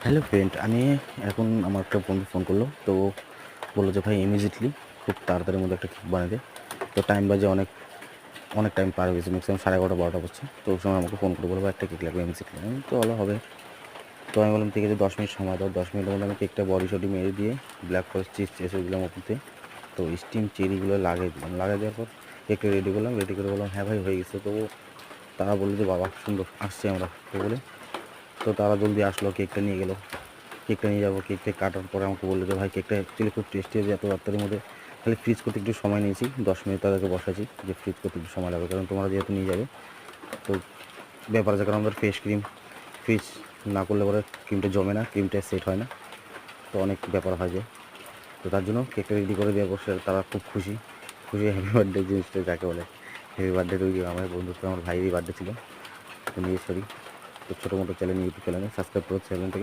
Hello friend, আমি এখন আমার একটা বন্ধু ফোন করলো, তো বললো যে ভাই ইমিডিয়েটলি খুব তাড়াতাড়ির মধ্যে একটা কেক বানিয়ে দে। তো টাইম বাজে অনেক অনেক টাইম পার হয়ে গেছে, ম্যাক্সিমাম 11:30-12টা বাজছে। তো ওই সময় আমাকে ফোন করে বলবো একটা কেক লাগবে ইমিডিয়েটলি। তো হলো হবে। তো আমি বললাম ঠিক আছে, 10 মিনিট সময় দাও। 10 মিনিটের মধ্যে আমি কেকটা বডি সডি মেরে দিয়ে ব্ল্যাক ফরেস্ট চিজ এসে দিলাম ওপরতে। তো স্টিম চেরিগুলো লাগিয়ে দিলাম। লাগিয়ে দেওয়ার পর কেকটা রেডি করলাম। রেডি করে বললাম হ্যাঁ ভাই হয়ে গেছে। তো তারা বললো যে বাবা সুন্দর আসছে আমরা তো বলে। তো তারা জলদি আসলো, কেকটা নিয়ে গেলো। কেকটা নিয়ে যাবো, কেকটা কাটার পরে আমাকে বললো যে ভাই কেকটা অ্যাকচুয়ালি খুব টেস্টি হয়েছে, এত তাড়াতাড়ির মধ্যে খালি ফ্রিজ করতে একটু সময় নিয়েছি। 10 মিনিট তাদেরকে বসাইছি যে ফ্রিজ করতে একটু সময় লাগবে, কারণ তোমরা যেহেতু নিয়ে যাবে। তো ব্যাপার আছে, কারণ আমাদের ফ্রেশ ক্রিম ফ্রিজ না করলে পরে ক্রিমটা জমে না, ক্রিমটা সেট হয় না। তো অনেক ব্যাপার হয় যায়। তো তার জন্য কেকটা রেডি করে দেওয়ার পর তারা খুব খুশি খুশি। হ্যাপি বার্থডে জিনিসটা যাকে বলে, হ্যাপি বার্থডে টু ইউ। আমার বন্ধুত্ব, আমার ভাইয়েরই বার্থডে ছিল। তো নিয়ে সরি। তো ছোটো মোটো চ্যানেল, ইউটিউব চ্যানেলে সাবস্ক্রাইব করো চ্যানেলটাকে।